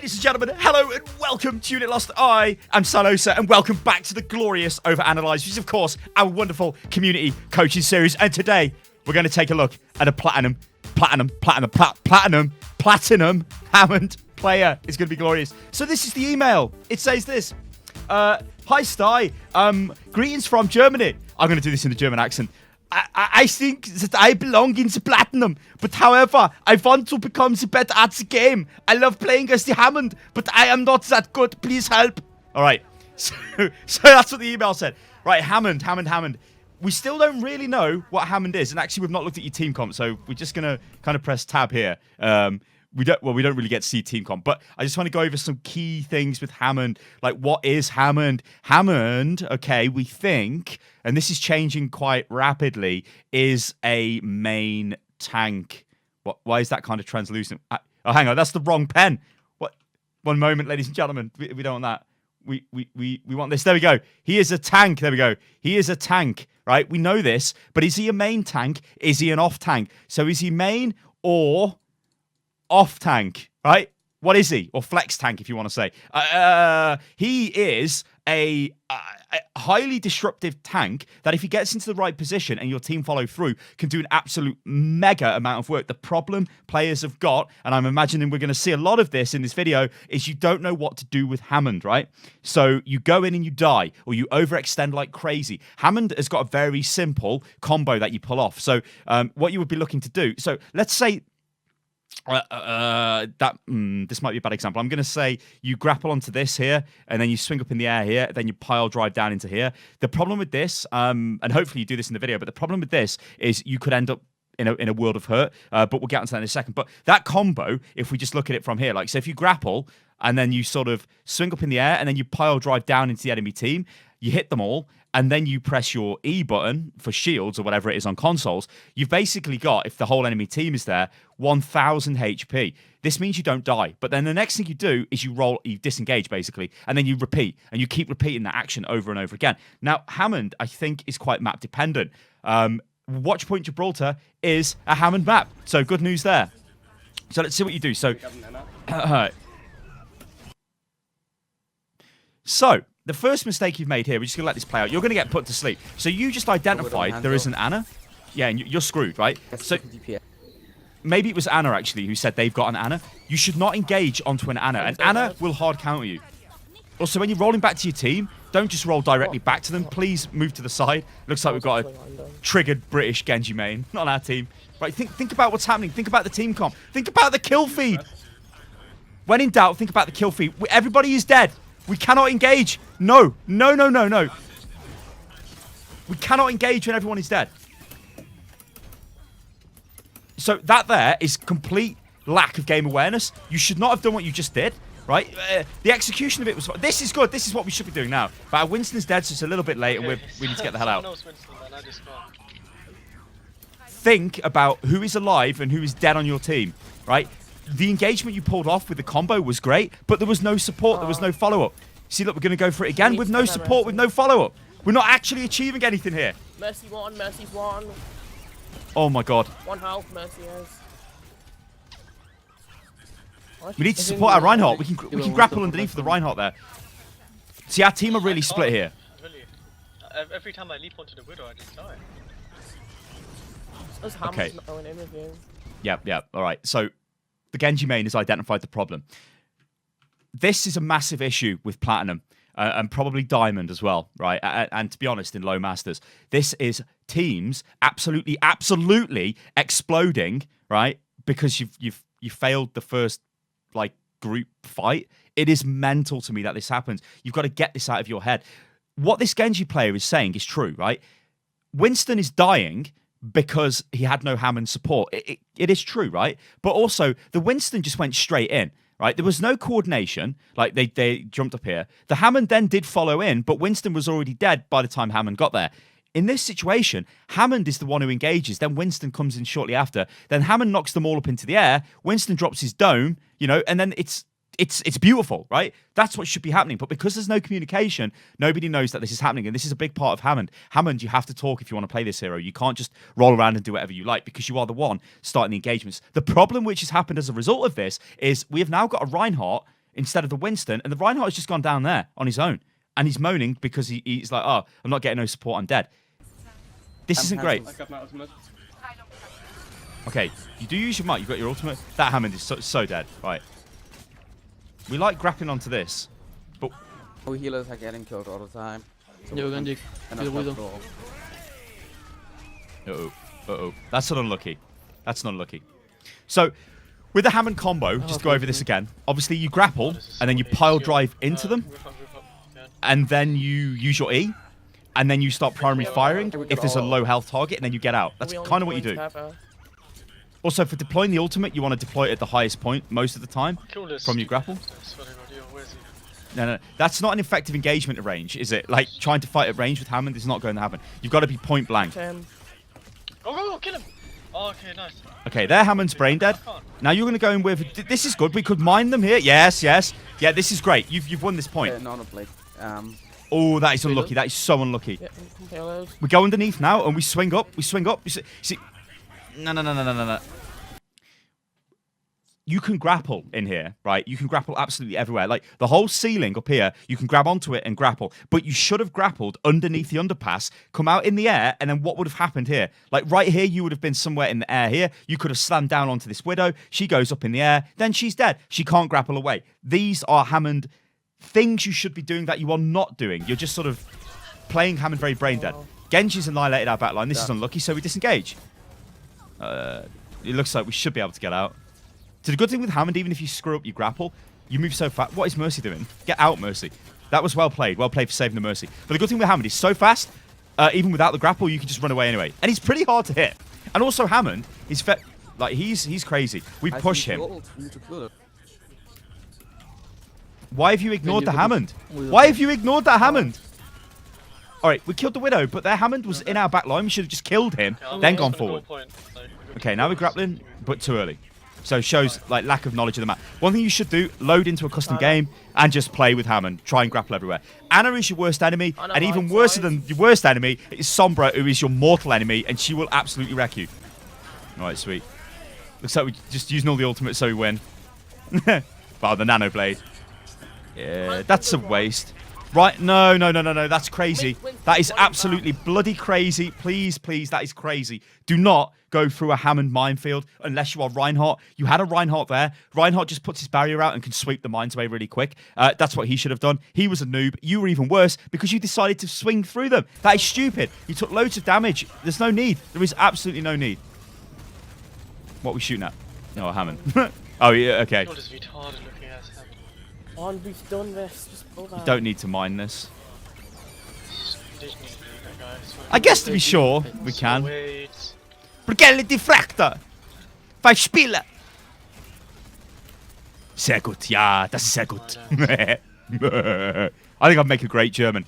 Ladies and gentlemen, hello and welcome to Unit Lost. I am Stylosa and welcome back to the glorious OverAnalyzed, which is of course our wonderful community coaching series. And today we're going to take a look at a platinum Hammond player. It's going to be glorious. So this is the email. It says this. Hi Sty, greetings from Germany. I'm going to do this in the German accent. I think that I belong in the platinum, but however, I want to become the better at the game. I love playing as the Hammond, but I am not that good. Please help. All right, so that's what the email said. Right, Hammond. We still don't really know what Hammond is, and actually we've not looked at your team comp, so we're just gonna kind of press tab here. We don't really get to see team comp, but I just want to go over some key things with Hammond. Like, what is Hammond? Hammond, okay, we think, and this is changing quite rapidly, is a main tank. Why is that kind of translucent? Oh, hang on, that's the wrong pen. What? One moment, ladies and gentlemen. We don't want that. We want this. There we go. He is a tank. There we go. He is a tank, right? We know this, but is he a main tank? Is he an off tank? So is he main or off tank, right? What is he? Or flex tank, if you want to say. He is a highly disruptive tank that if he gets into the right position and your team follow through, can do an absolute mega amount of work. The problem players have got, and I'm imagining we're going to see a lot of this in this video, is you don't know what to do with Hammond, right? So you go in and you die, or you overextend like crazy. Hammond has got a very simple combo that you pull off. So what you would be looking to do, so let's say this might be a bad example. I'm going to say you grapple onto this here, and then you swing up in the air here, then you pile drive down into here. The problem with this, and hopefully you do this in the video, but the problem with this is you could end up in a world of hurt, but we'll get onto that in a second. But that combo, if we just look at it from here, like, so if you grapple, and then you sort of swing up in the air, and then you pile drive down into the enemy team, you hit them all, and then you press your E button for shields or whatever it is on consoles, you've basically got, if the whole enemy team is there, 1000 HP. This means you don't die. But then the next thing you do is you disengage basically, and then you repeat, and you keep repeating that action over and over again. Now, Hammond, I think, is quite map dependent. Watchpoint Gibraltar is a Hammond map. So good news there. So let's see what you do. So, the first mistake you've made here, we're just going to let this play out. You're going to get put to sleep. So you just identified there is an Anna. Yeah, and you're screwed, right? So maybe it was Anna, actually, who said they've got an Anna. You should not engage onto an Anna. An Anna will hard counter you. Also, when you're rolling back to your team, don't just roll directly back to them. Please move to the side. Looks like we've got a triggered British Genji main. Not on our team. Right, think about what's happening. Think about the team comp. Think about the kill feed. When in doubt, think about the kill feed. Everybody is dead. We cannot engage. No. We cannot engage when everyone is dead. So that there is complete lack of game awareness. You should not have done what you just did, right? The execution of it was... This is good. This is what we should be doing now. But our Winston's dead, so it's a little bit late, and we need to get the hell out. Think about who is alive and who is dead on your team, right? The engagement you pulled off with the combo was great, but there was no support, there was no follow-up. See, look, we're going to go for it again with no support, with no follow-up. We're not actually achieving anything here. Mercy one, Mercy's one. Oh my god. One health, Mercy has. We need to support our Reinhardt. We can grapple underneath for the Reinhardt there. See, our team are really split here. Really. Every time I leap onto the Widow, I just die. Okay. Yep. All right. So the Genji main has identified the problem. This is a massive issue with Platinum and probably Diamond as well, right? And to be honest, in low masters, this is teams absolutely exploding, right? Because you failed the first group fight. It is mental to me that this happens. You've got to get this out of your head. What this Genji player is saying is true, right? Winston is dying because he had no Hammond support. It is true, right? But also, the Winston just went straight in, right? There was no coordination. Like, they jumped up here. The Hammond then did follow in, but Winston was already dead by the time Hammond got there. In this situation, Hammond is the one who engages. Then Winston comes in shortly after. Then Hammond knocks them all up into the air. Winston drops his dome, and then it's beautiful, right? That's what should be happening. But because there's no communication, nobody knows that this is happening. And this is a big part of Hammond. Hammond, you have to talk if you want to play this hero. You can't just roll around and do whatever you like because you are the one starting the engagements. The problem which has happened as a result of this is we have now got a Reinhardt instead of the Winston, and the Reinhardt has just gone down there on his own. And he's moaning because he's like, oh, I'm not getting no support, I'm dead. This isn't great. I got my ultimate. Okay, you do use your mic, you've got your ultimate. That Hammond is so dead. Right. We like grappling onto this, but... Our healers are getting killed all the time. Jo, Genji. And Kill that's Widow. not cool. Uh-oh. Uh-oh. That's not unlucky. That's not unlucky. So, with the Hammond combo, just to go over this again. Obviously, you grapple, and then you pile drive into them, Rip up, yeah. and then you use your E, and then you start primary firing if there's a low health target, and then you get out. That's We only kind of what you joined do. Pepper. Also, for deploying the ultimate, you want to deploy it at the highest point most of the time Kill this from your stupid grapple. bastard. Sorry, God, yo, where's he? No. That's not an effective engagement at range, is it? Like, trying to fight at range with Hammond is not going to happen. You've got to be point blank. Go, kill him! Oh, okay, nice. Okay, there Hammond's brain dead. Now you're going to go in with... This is good. We could mine them here. Yes. Yeah, this is great. You've won this point. No, Blake. Oh, that is unlucky. That is so unlucky. Yeah, hello. We go underneath now, and we swing up. You see... No. You can grapple in here, right? You can grapple absolutely everywhere. Like, the whole ceiling up here, you can grab onto it and grapple. But you should have grappled underneath the underpass, come out in the air, and then what would have happened here? Like, right here, you would have been somewhere in the air here. You could have slammed down onto this Widow. She goes up in the air. Then she's dead. She can't grapple away. These are Hammond things you should be doing that you are not doing. You're just sort of playing Hammond very brain dead. Genji's annihilated our backline. This is unlucky, so we disengage. It looks like we should be able to get out. So the good thing with Hammond, even if you screw up your grapple, you move so fast. What is Mercy doing? Get out, Mercy. That was well played. Well played for saving the Mercy. But the good thing with Hammond is so fast, even without the grapple, you can just run away anyway. And he's pretty hard to hit. And also Hammond is like he's crazy. We push him. Why have you ignored the Hammond? Why have you ignored that Hammond? All right, we killed the Widow, but their Hammond was in our back line. We should have just killed him, then gone forward. Okay, now we're grappling, but too early. So it shows like lack of knowledge of the map. One thing you should do, load into a custom game and just play with Hammond. Try and grapple everywhere. Ana is your worst enemy, and even worse than your worst enemy is Sombra, who is your mortal enemy, and she will absolutely wreck you. All right, sweet. Looks like we're just using all the ultimates so we win. Wow, the Nano Blade. Yeah, that's a waste. Right, no, that's crazy. That is absolutely bloody crazy. Please, that is crazy. Do not go through a Hammond minefield unless you are Reinhardt. You had a Reinhardt there. Reinhardt just puts his barrier out and can sweep the mines away really quick. That's what he should have done. He was a noob. You were even worse because you decided to swing through them. That is stupid. You took loads of damage. There's no need. There is absolutely no need. What are we shooting at? No, a Hammond. Oh, yeah, okay. Not as retarded looking as Hammond. Oh, we've done this. Just pull that. You don't need to mine this. You didn't need to do that, guys. I guess to be sure, we can. Wait. Brigelle Diffractor! Vai spielen! Sehr gut, ja, das ist sehr gut. I think I'd make a great German.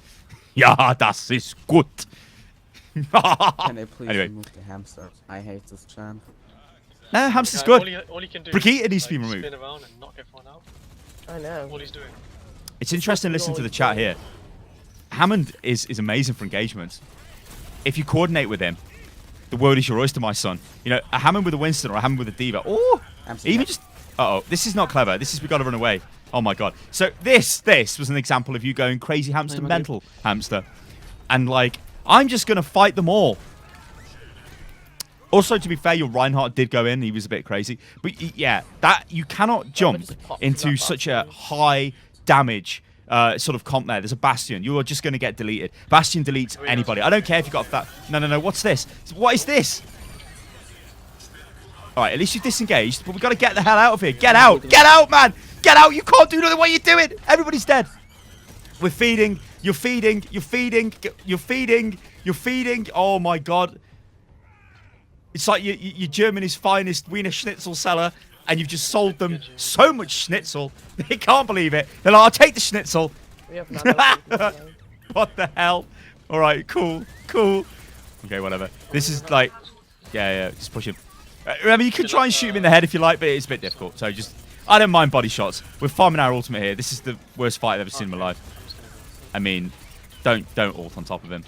Ja, das ist gut. Can they please Anyway. remove the hamster? I hate this chant. No, Hamster's Yeah, good. all he can do Brigitte is, needs to be like, removed. spin around and knock everyone out. I know. All he's doing. It's interesting listening to the chat here. Hammond is amazing for engagements. If you coordinate with him, the world is your oyster, my son. You know, a Hammond with a Winston or a Hammond with a Diva. Oh, even just... Uh-oh, this is not clever. This is... We've got to run away. Oh, my God. So this was an example of you going crazy hamster, mental hamster. And, like, I'm just going to fight them all. Also, to be fair, your Reinhardt did go in. He was a bit crazy. But, yeah, that you cannot jump into such a high damage sort of comp there. There's a Bastion. You are just going to get deleted. Bastion deletes anybody. I don't care if you got that. No. What's this? What is this? All right, at least you've disengaged. But we've got to get the hell out of here. Get out. Get out, man. Get out. You can't do nothing. What are you doing? Everybody's dead. We're feeding. You're feeding. You're feeding. You're feeding. You're feeding. Oh, my God. It's like your Germany's finest Wiener Schnitzel seller, and you've just sold them so much Schnitzel. They can't believe it. They're like, I'll take the Schnitzel. We have nano. What the hell? All right, cool. Okay, whatever. This is like, yeah, just push him. Remember, you can try and shoot him in the head if you like, but it's a bit difficult. So just, I don't mind body shots. We're farming our ultimate here. This is the worst fight I've ever seen in my life. I mean, don't ult on top of him.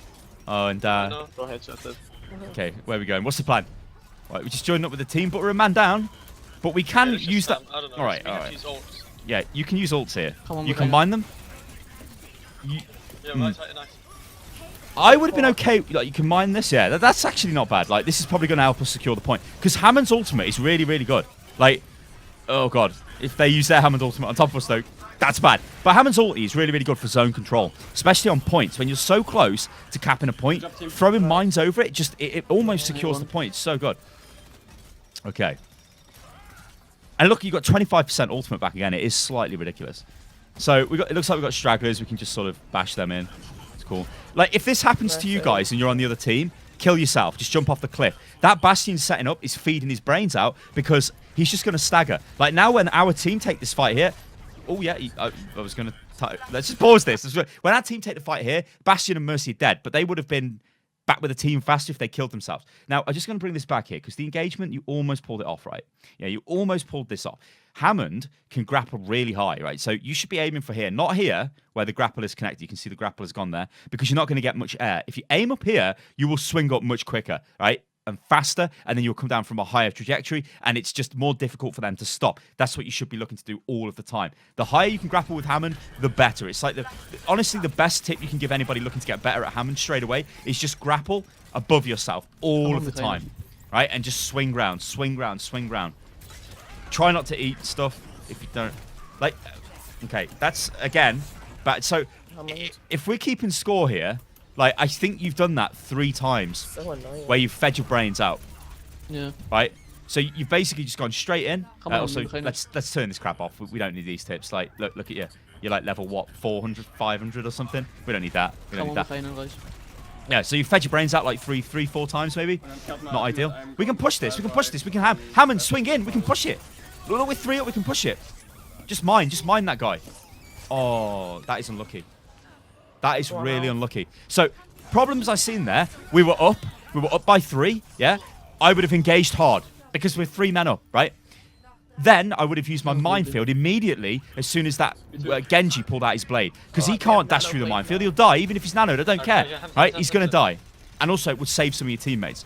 Oh, and No, go ahead, shut it. okay, where are we going? What's the plan? Right, we just joined up with the team, but we're a man down. But we can Yeah, let's just use that. spam. I don't know. All right, we all have to right. use ult. Yeah, you can use ults here. Come on, You we're can going. mine them. Yeah, nice. I would have been okay. Like, you can mine this. Yeah, that's actually not bad. Like, this is probably going to help us secure the point. Because Hammond's ultimate is really, really good. Like, oh, God. If they use their Hammond ultimate on top of us, though, that's bad. But Hammond's ulti is really, really good for zone control. Especially on points. When you're so close to capping a point, throwing mines over it, it almost secures the point. It's so good. Okay. And look, you got 25% ultimate back again. It is slightly ridiculous. So it looks like we've got stragglers. We can just sort of bash them in. It's cool. Like, if this happens to you guys and you're on the other team, kill yourself. Just jump off the cliff. That Bastion setting up is feeding his brains out because he's just going to stagger. Like, now when our team take this fight here... Oh, yeah. I was going to... Let's just pause this. When our team take the fight here, Bastion and Mercy are dead, but they would have been back with the team faster if they killed themselves. Now, I'm just going to bring this back here because the engagement, you almost pulled it off, right? Yeah, you almost pulled this off. Hammond can grapple really high, right? So you should be aiming for here, not here where the grapple is connected. You can see the grapple has gone there because you're not going to get much air. If you aim up here, you will swing up much quicker, right? And faster, and then you'll come down from a higher trajectory, and it's just more difficult for them to stop. That's what you should be looking to do all of the time. The higher you can grapple with Hammond, the better. It's like, honestly, the best tip you can give anybody looking to get better at Hammond straight away is just grapple above yourself all of the time, right? And just swing round, swing round, swing round. Try not to eat stuff if you don't. Like, okay, that's, again, but so if we're keeping score here, like, I think you've done that 3 times So annoying. where you've fed your brains out. Yeah. Right? So you've basically just gone straight in. Come on, Also, Ukraine. let's turn this crap off. We don't need these tips. Like, look at you. You're like level, what, 400, 500 or something? We don't need that. We don't Come need on, that. Ukraine, guys. Yeah, so you've fed your brains out like 3, 4 times maybe. Not ideal. We can push this. We can push this. We can Hammond swing in. We can push it. Look, with 3 up, we can push it. Just mine that guy. Oh, that is unlucky. That is really unlucky. So, problems I've seen there, we were up by 3, yeah? I would have engaged hard because we're 3 men up, right? Then I would have used my minefield immediately as soon as that Genji pulled out his blade. Because he can't dash through the minefield. He'll die, even if he's nanoed. I don't care, right? He's going to die. And also, it would save some of your teammates.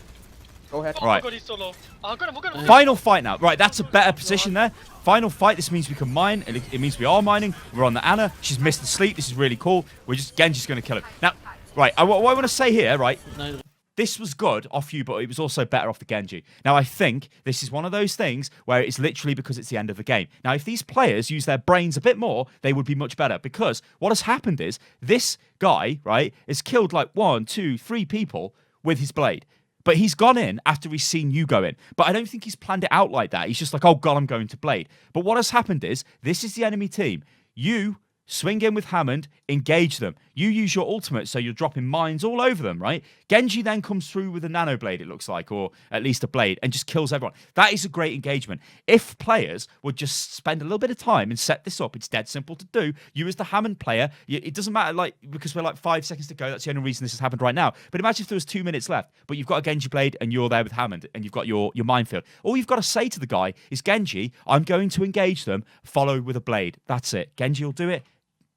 Go ahead. Oh Right. my god, he's so low. Oh, got him. Final fight now. Right, that's a better position there. Final fight. This means we can mine. It means we are mining. We're on the Ana. She's missed the sleep. This is really cool. Genji's going to kill him. Now, right, what I want to say here, right, No. this was good off you, but it was also better off the Genji. Now, I think this is one of those things where it's literally because it's the end of the game. Now, if these players use their brains a bit more, they would be much better. Because what has happened is this guy, right, has killed like 1, 2, 3 people with his blade. But he's gone in after he's seen you go in. But I don't think he's planned it out like that. He's just like, oh, God, I'm going to blade. But what has happened is, this is the enemy team. You swing in with Hammond, engage them. You use your ultimate, so you're dropping mines all over them, right? Genji then comes through with a nano blade, it looks like, or at least a blade, and just kills everyone. That is a great engagement. If players would just spend a little bit of time and set this up, it's dead simple to do. You as the Hammond player, it doesn't matter, like, because we're like 5 seconds to go, that's the only reason this has happened right now. But imagine if there was 2 minutes left, but you've got a Genji blade and you're there with Hammond, and you've got your minefield. All you've got to say to the guy is, Genji, I'm going to engage them, follow with a blade. That's it. Genji will do it,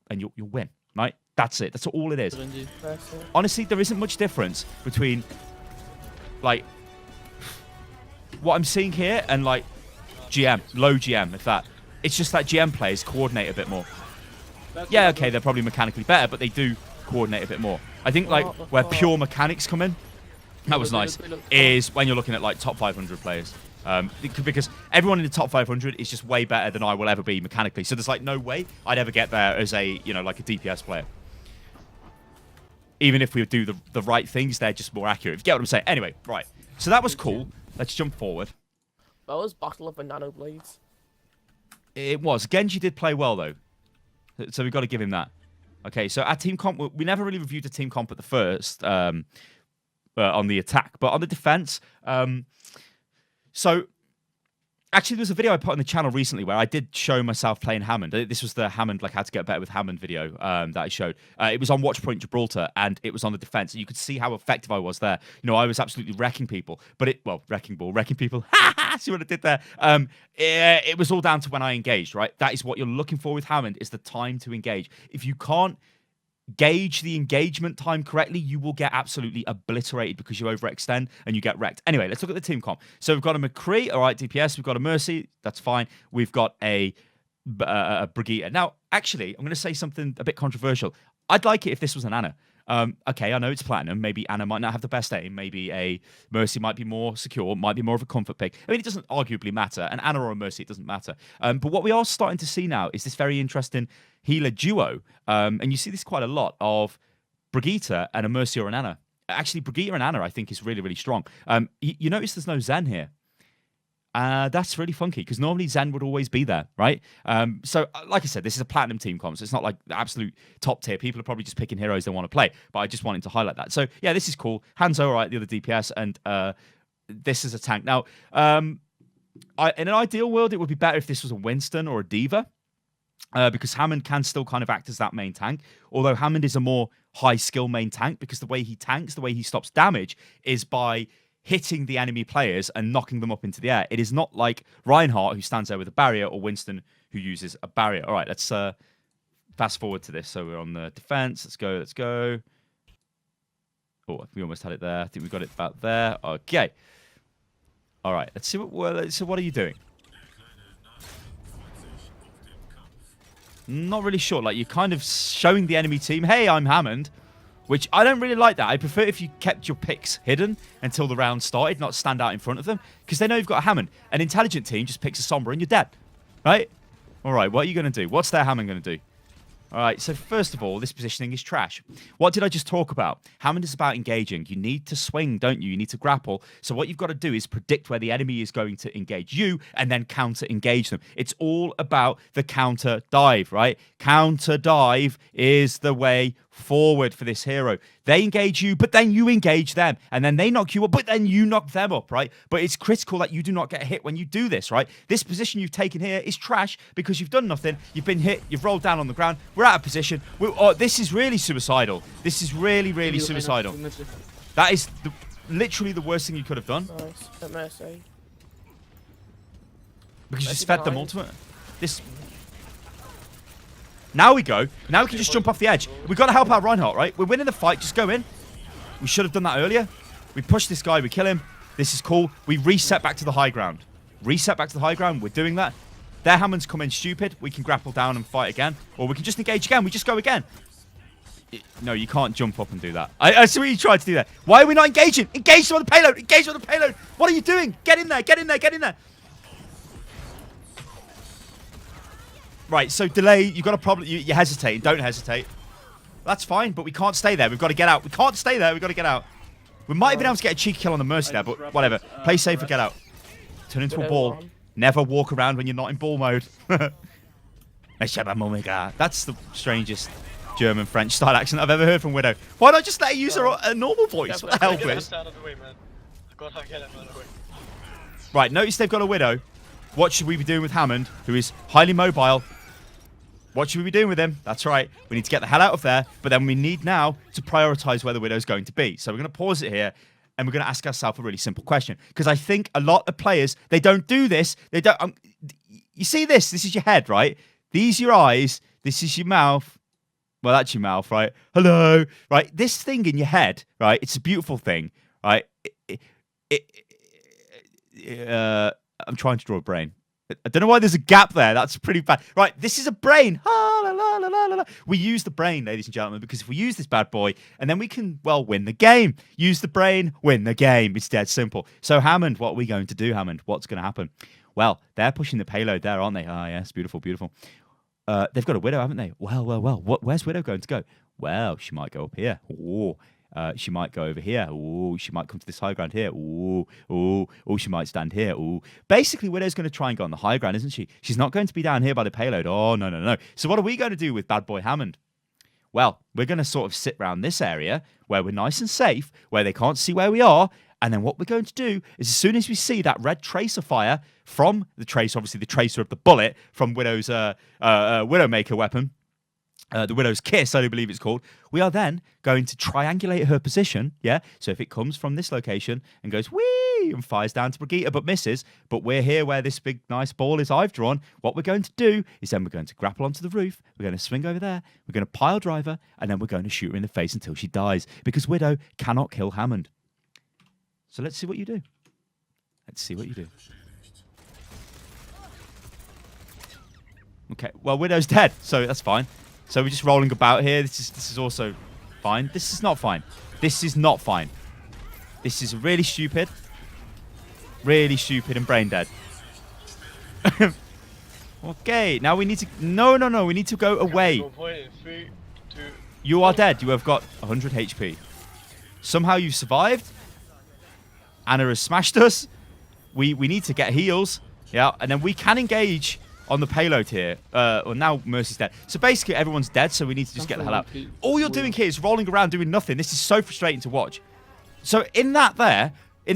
and you'll win, right? That's it. That's all it is. Honestly, there isn't much difference between, like, what I'm seeing here and, like, GM, low GM, if that. It's just that GM players coordinate a bit more. Yeah, okay, they're probably mechanically better, but they do coordinate a bit more. I think, like, where pure mechanics come in, that was nice, is when you're looking at, like, top 500 players. Because everyone in the top 500 is just way better than I will ever be mechanically. So there's like no way I'd ever get there as a, like a DPS player. Even if we would do the right things, they're just more accurate. If you get what I'm saying. Anyway, right. So that was cool. Let's jump forward. That was Battle of the Nano Blades. It was. Genji did play well, though. So we've got to give him that. Okay, so our team comp, we never really reviewed the team comp at the first on the attack. But on the defense... So, actually, there was a video I put on the channel recently where I did show myself playing Hammond. This was the Hammond, like, how to get better with Hammond video that I showed. It was on Watchpoint Gibraltar, and it was on the defense. And you could see how effective I was there. I was absolutely wrecking people. But wrecking people. See what I did there? It was all down to when I engaged, right? That is what you're looking for with Hammond, is the time to engage. If you can't gauge the engagement time correctly, you will get absolutely obliterated because you overextend and you get wrecked. Anyway, let's look at the team comp. So we've got a McCree, all right, DPS. We've got a Mercy, that's fine. We've got a Brigitte. Now, actually, I'm going to say something a bit controversial. I'd like it if this was an Ana. Okay, I know it's platinum. Maybe Ana might not have the best aim. Maybe a Mercy might be more secure, might be more of a comfort pick. I mean, it doesn't arguably matter. An Ana or a Mercy, it doesn't matter. But what we are starting to see now is this very interesting healer duo. And you see this quite a lot of Brigitte and a Mercy or an Ana. Actually, Brigitte and Ana, I think, is really, really strong. You notice there's no Zen here. That's really funky because normally Zen would always be there, right? So, like I said, this is a platinum team comp, so it's not like the absolute top tier. People are probably just picking heroes they want to play, but I just wanted to highlight that. So, yeah, this is cool. Hanzo, all right, the other DPS, and this is a tank. Now, in an ideal world, it would be better if this was a Winston or a Diva, because Hammond can still kind of act as that main tank, although Hammond is a more high skill main tank because the way he tanks, the way he stops damage is by hitting the enemy players and knocking them up into the air. It is not like Reinhardt, who stands there with a barrier, or Winston, who uses a barrier. All right, let's fast forward to this. So we're on the defense. Let's go. Oh, we almost had it there. I think we got it about there. Okay. All right, let's see so what are you doing? Not really sure. Like, you're kind of showing the enemy team, hey, I'm Hammond. Which I don't really like that. I prefer if you kept your picks hidden until the round started, not stand out in front of them, because they know you've got a Hammond. An intelligent team just picks a Sombra and you're dead, right? All right, what are you going to do? What's their Hammond going to do? All right, so first of all, this positioning is trash. What did I just talk about? Hammond is about engaging. You need to swing, don't you? You need to grapple. So what you've got to do is predict where the enemy is going to engage you and then counter-engage them. It's all about the counter dive, right? Counter dive is the way forward for this hero. They engage you, but then you engage them. And then they knock you up, but then you knock them up, right? But it's critical that you do not get hit when you do this, right? This position you've taken here is trash because you've done nothing. You've been hit. You've rolled down on the ground. We're out of position. This is really suicidal. This is really, really suicidal. That is literally the worst thing you could have done. Nice. At Mercy. Because you just fed them ultimate. Now we go. Now we can just jump off the edge. We've got to help out Reinhardt, right? We're winning the fight. Just go in. We should have done that earlier. We push this guy. We kill him. This is cool. We reset back to the high ground. Reset back to the high ground. We're doing that. Their Hammonds come in stupid. We can grapple down and fight again. Or we can just engage again. We just go again. No, you can't jump up and do that. I see what you tried to do there. Why are we not engaging? Engage on the payload. Engage on the payload. What are you doing? Get in there. Get in there. Get in there. Right, so delay, you've got a problem. You're hesitating. Don't hesitate. That's fine, but we can't stay there. We've got to get out. We can't stay there. We've got to get out. We might have been able to get a cheeky kill on the Mercy there, but whatever. Play safe and get out. Turn into a ball. Never walk around when you're not in ball mode. That's the strangest German-French style accent I've ever heard from Widow. Why not just let her use a normal voice? What the hell, Chris? Right, notice they've got a Widow. What should we be doing with Hammond, who is highly mobile? What should we be doing with him? That's right. We need to get the hell out of there, but then we need now to prioritize where the Widow's going to be. So we're going to pause it here, and we're going to ask ourselves a really simple question. Because I think a lot of players, they don't do this. They don't. You see this? This is your head, right? These are your eyes. This is your mouth. Well, that's your mouth, right? Hello, right? This thing in your head, right? It's a beautiful thing, right? I'm trying to draw a brain. I don't know why there's a gap there. That's pretty bad. Right, this is a brain. We use the brain, ladies and gentlemen, because if we use this bad boy, and then we can, well, win the game. Use the brain, win the game. It's dead simple. So, Hammond, what are we going to do, Hammond? What's going to happen? Well, they're pushing the payload there, aren't they? Ah, yes, beautiful, beautiful. They've got a Widow, haven't they? Well. Where's Widow going to go? Well, she might go up here. Oh. She might go over here. Ooh, she might come to this high ground here. Ooh, she might stand here. Ooh. Basically, Widow's going to try and go on the high ground, isn't she? She's not going to be down here by the payload. Oh, no. So what are we going to do with Bad Boy Hammond? Well, we're going to sort of sit around this area where we're nice and safe, where they can't see where we are. And then what we're going to do is as soon as we see that red tracer fire from the tracer, obviously the tracer of the bullet from Widow's Widowmaker weapon, the Widow's Kiss, I do believe it's called. We are then going to triangulate her position, yeah? So if it comes from this location and goes, whee, and fires down to Brigitte, but misses, but we're here where this big, nice ball is I've drawn, what we're going to do is then we're going to grapple onto the roof, we're going to swing over there, we're going to pile drive her, and then we're going to shoot her in the face until she dies, because Widow cannot kill Hammond. So let's see what you do. Let's see what you do. Okay, well, Widow's dead, so that's fine. So we're just rolling about here. This is also fine. This is not fine. This is not fine. This is really stupid. Really stupid and brain dead. Okay, now we need to... No, we need to go away. You are dead. You have got 100 HP. Somehow you survived. Anna has smashed us. We need to get heals. Yeah, and then we can engage on the payload here. Well, now Mercy's dead. So basically everyone's dead, so we need to just get the hell out. All you're doing here is rolling around doing nothing. This is so frustrating to watch. So in that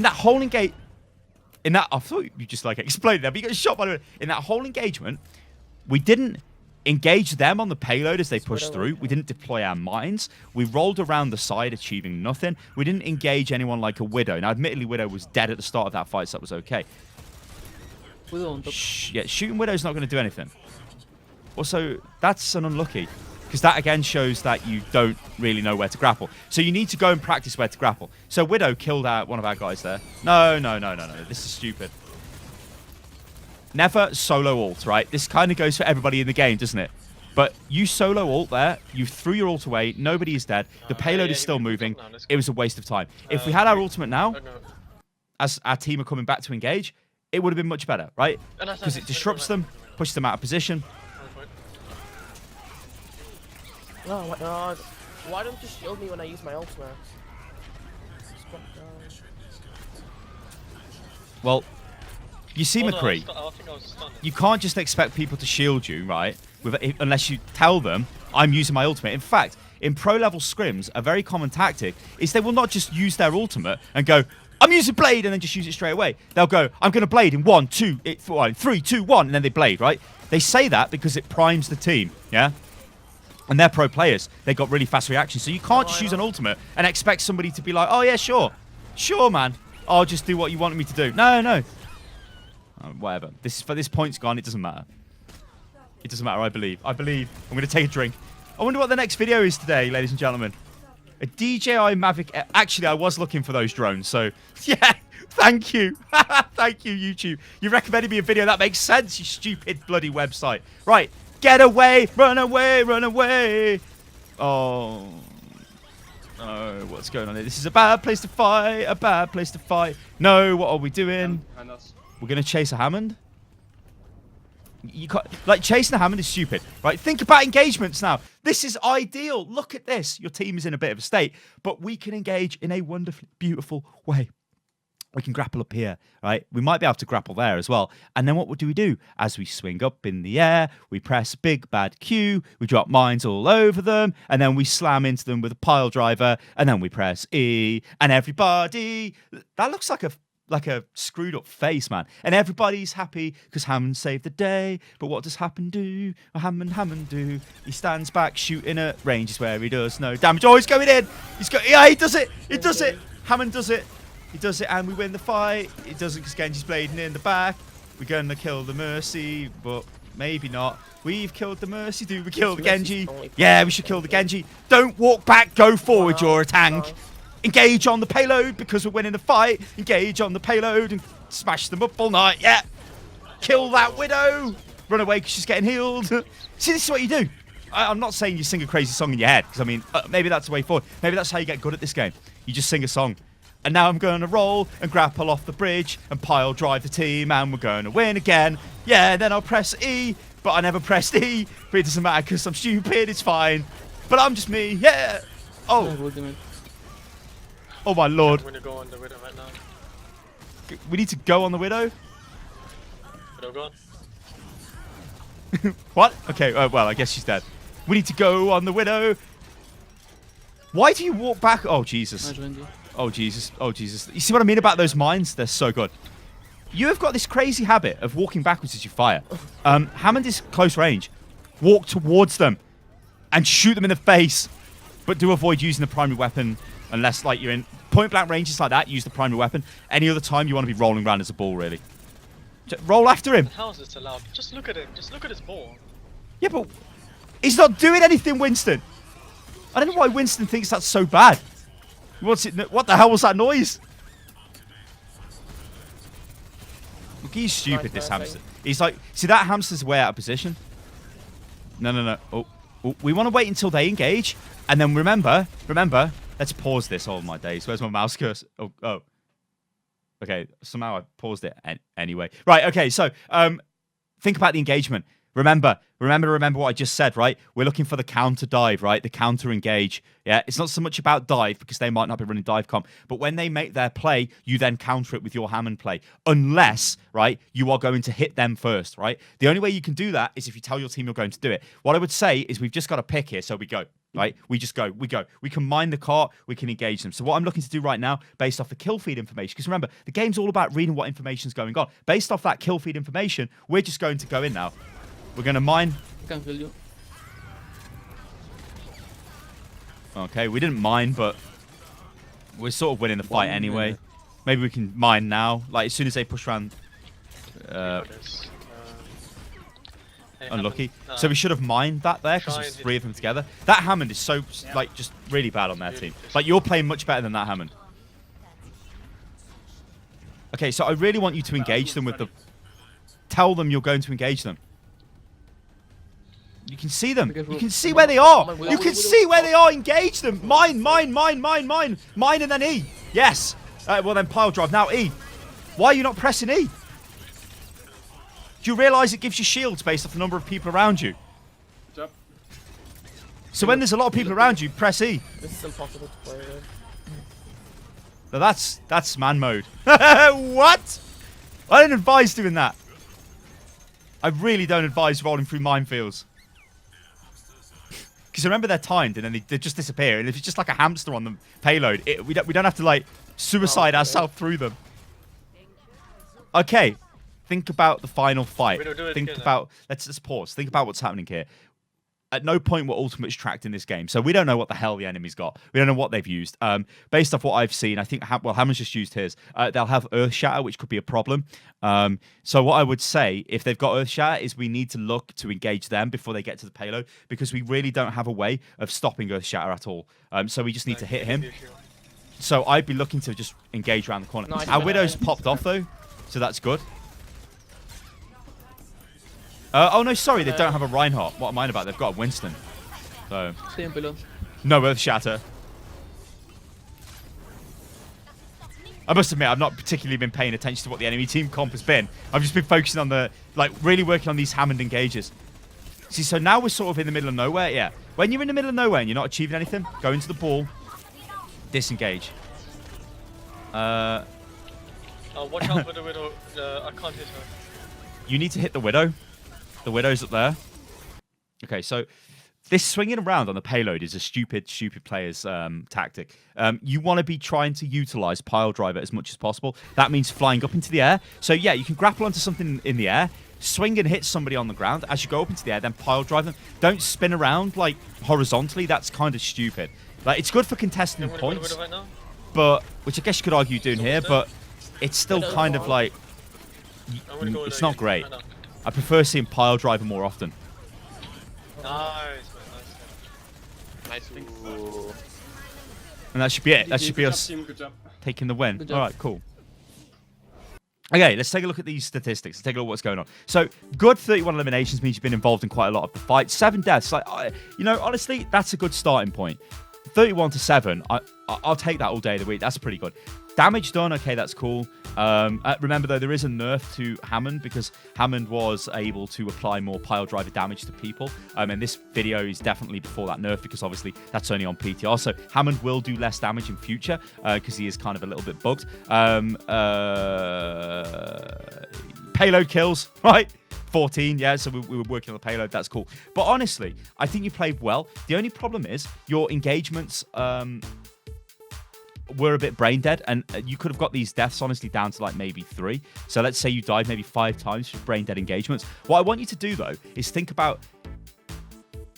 whole engage... I thought you just like explained that, but you got shot by the way. In that whole engagement, we didn't engage them on the payload as they pushed through. We didn't deploy our mines. We rolled around the side, achieving nothing. We didn't engage anyone like a Widow. Now, admittedly, Widow was dead at the start of that fight, so that was okay. Yeah, shooting Widow's not going to do anything. Also, that's an unlucky. Because that, again, shows that you don't really know where to grapple. So you need to go and practice where to grapple. So Widow killed one of our guys there. No. This is stupid. Never solo ult, right? This kind of goes for everybody in the game, doesn't it? But you solo ult there. You threw your ult away. Nobody is dead. The payload is still moving. It was a waste of time. If we had our ultimate now, as our team are coming back to engage, it would have been much better, right? Because it disrupts them, pushes them out of position. Oh my god. Why don't you shield me when I use my ultimate? Well, you see, McCree, you can't just expect people to shield you, right? Unless you tell them, I'm using my ultimate. In fact, in pro-level scrims, a very common tactic is they will not just use their ultimate and go, I'm using Blade, and then just use it straight away. They'll go, I'm going to Blade in 1, 2, 3, 2, 1, and then they Blade, right? They say that because it primes the team, yeah? And they're pro players. They got really fast reactions. So you can't just use an ultimate and expect somebody to be like, oh, yeah, sure. Sure, man. I'll just do what you wanted me to do. No. Whatever. This point's gone. It doesn't matter. It doesn't matter, I believe. I'm going to take a drink. I wonder what the next video is today, ladies and gentlemen. A DJI Mavic... Actually, I was looking for those drones, so... Yeah, thank you. Thank you, YouTube. You recommended me a video. That makes sense, you stupid bloody website. Right. Get away! Run away! Run away! Oh. No, what's going on here? This is a bad place to fight. A bad place to fight. No, what are we doing? We're going to chase a Hammond? You can't, like, chasing a Hammond is stupid, right? Think about engagements now. This is ideal. Look at this. Your team is in a bit of a state, but we can engage in a wonderfully beautiful way. We can grapple up here, right? We might be able to grapple there as well. And then what do we do? As we swing up in the air, we press big bad Q, we drop mines all over them, and then we slam into them with a pile driver, and then we press E, and everybody... That looks like a screwed up face, man. And everybody's happy because Hammond saved the day. But what does Hammond do? Or Hammond do? He stands back, shooting at ranges where he does no damage. Oh, he's going in! Yeah, he does it! He does it! Hammond does it! He does it and we win the fight. He doesn't because Genji's blading in the back. We're going to kill the Mercy, but maybe not. We've killed the Mercy. Do we kill the Genji? Yeah, we should kill the Genji. Don't walk back. Go forward. You're a tank. Engage on the payload because we're winning the fight. Engage on the payload and smash them up all night. Yeah. Kill that Widow. Run away because she's getting healed. See, this is what you do. I'm not saying you sing a crazy song in your head because, I mean, maybe that's the way forward. Maybe that's how you get good at this game. You just sing a song. And now I'm going to roll and grapple off the bridge and pile drive the team and we're going to win again. Yeah, then I'll press E, but I never pressed E. But it doesn't matter because I'm stupid, it's fine. But I'm just me, yeah. Oh. Oh my lord. I'm going to go on the Widow right now. We need to go on the Widow? Widow gone. What? Okay, well, I guess she's dead. We need to go on the Widow. Why do you walk back? Oh, Jesus. Oh, Jesus. Oh, Jesus. You see what I mean about those mines? They're so good. You have got this crazy habit of walking backwards as you fire. Hammond is close range. Walk towards them and shoot them in the face. But do avoid using the primary weapon unless, like, you're in point-blank ranges like that. Use the primary weapon. Any other time, you want to be rolling around as a ball, really. Just roll after him. How is this allowed? Just look at him. Just look at his ball. Yeah, but he's not doing anything, Winston. I don't know why Winston thinks that's so bad. What the hell was that noise? Look, he's stupid, this hamster. He's like, see, that hamster's way out of position. No. Oh, we want to wait until they engage. And then remember, let's pause this. Oh, my days. Where's my mouse cursor? Oh. Okay, somehow I paused it anyway. Right, okay, so think about the engagement. Remember what I just said, right? We're looking for the counter dive, right? The counter engage. Yeah, it's not so much about dive because they might not be running dive comp, but when they make their play, you then counter it with your Hammond play. Unless, right, you are going to hit them first, right? The only way you can do that is if you tell your team you're going to do it. What I would say is we've just got to pick here, so we go. Right? We just go. We go. We can mine the cart. We can engage them. So what I'm looking to do right now, based off the kill feed information, because remember, the game's all about reading what information's going on. Based off that kill feed information, we're just going to go in now. We're going to mine. I can kill you. Okay, we didn't mine, but we're sort of winning the fight anyway. Maybe we can mine now. Like, as soon as they push around. Unlucky. So we should have mined that there because there's 3 of them together. That Hammond is so, like, just really bad on their team. Like, you're playing much better than that Hammond. Okay, so I really want you to engage them with the... Tell them you're going to engage them. You can see them. You can see where they are. You can see where they are. Engage them. Mine. Mine and then E. Yes. Well, then pile drive. Now E. Why are you not pressing E? Do you realise it gives you shields based off the number of people around you? So when there's a lot of people around you, press E. This is impossible to play with. Now that's man mode. What? I don't advise doing that. I really don't advise rolling through minefields. Because remember they're timed and then they just disappear. And if it's just like a hamster on the payload, we don't have to like suicide ourselves through them. Okay. Think about the final fight. Think about... Let's pause. Think about what's happening here. At no point were ultimates tracked in this game. So we don't know what the hell the enemy's got. We don't know what they've used. Based off what I've seen, I think... Hammond's just used his. They'll have Earth Shatter, which could be a problem. So what I would say, if they've got Earth Shatter, is we need to look to engage them before they get to the payload. Because we really don't have a way of stopping Earth Shatter at all. So we just need to hit him. So I'd be looking to just engage around the corner. Our Widow's popped off, though. So that's good. Oh no, sorry, they don't have a Reinhardt. What am I about? They've got a Winston. So no Earth Shatter. I must admit, I've not particularly been paying attention to what the enemy team comp has been. I've just been focusing on the, like, really working on these Hammond engages. See, so now we're sort of in the middle of nowhere. Yeah, when you're in the middle of nowhere and you're not achieving anything, go into the ball, disengage. Watch out for the Widow. I can't hit her. You need to hit the Widow. The Widow's up there. Okay, so this swinging around on the payload is a stupid player's tactic. You want to be trying to utilize pile driver as much as possible. That means flying up into the air. So yeah, you can grapple onto something in the air, swing and hit somebody on the ground. As you go up into the air, then pile drive them. Don't spin around like horizontally. That's kind of stupid. Like, it's good for contesting points, right now? but which I guess you could argue doing here, but it's still kind of like it's not great. I prefer seeing pile driver more often. Nice. And that should be it. That should be us taking the win. All right, cool. Okay, let's take a look at these statistics. Let's take a look at what's going on. So, good 31 eliminations means you've been involved in quite a lot of the fight. 7 deaths. Like, you know, honestly, that's a good starting point. 31 to 7. I'll take that all day of the week. That's pretty good. Damage done. Okay, that's cool. Remember, though, there is a nerf to Hammond because Hammond was able to apply more pile driver damage to people. And this video is definitely before that nerf because, obviously, that's only on PTR. So Hammond will do less damage in future because he is kind of a little bit bugged. Payload kills, right? 14, yeah, so we were working on the payload. That's cool. But honestly, I think you played well. The only problem is your engagements were a bit brain dead, and you could have got these deaths honestly down to like maybe 3. So let's say you died maybe 5 times for brain dead engagements. What I want you to do though is think about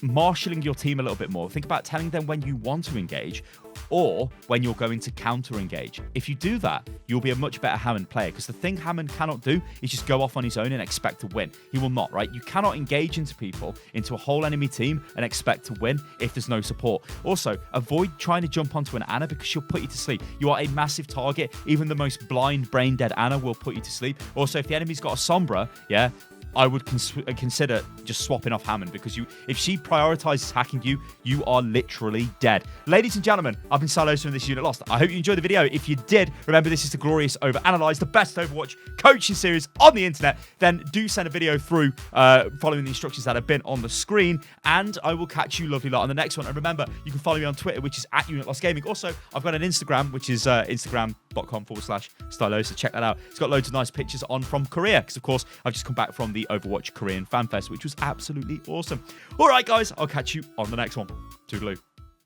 marshalling your team a little bit more. Think about telling them when you want to engage or when you're going to counter engage. If you do that, you'll be a much better Hammond player, because the thing Hammond cannot do is just go off on his own and expect to win. He will not, right? You cannot engage into people, into a whole enemy team, and expect to win if there's no support. Also, avoid trying to jump onto an Ana because she'll put you to sleep. You are a massive target. Even the most blind, brain dead Ana will put you to sleep. Also, if the enemy's got a Sombra, yeah, I would consider just swapping off Hammond, because if she prioritizes hacking you, you are literally dead. Ladies and gentlemen, I've been Stylosa and this Unit Lost. I hope you enjoyed the video. If you did, remember this is the glorious OverAnalyzed, the best Overwatch coaching series on the internet. Then do send a video through following the instructions that have been on the screen, and I will catch you lovely lot on the next one. And remember, you can follow me on Twitter, which is @UnitLostGaming. Also, I've got an Instagram, which is instagram.com/Stylosa. Check that out. It's got loads of nice pictures on from Korea, because of course I've just come back from the Overwatch Korean Fan Fest, which was absolutely awesome. All right, guys, I'll catch you on the next one. Toodaloo.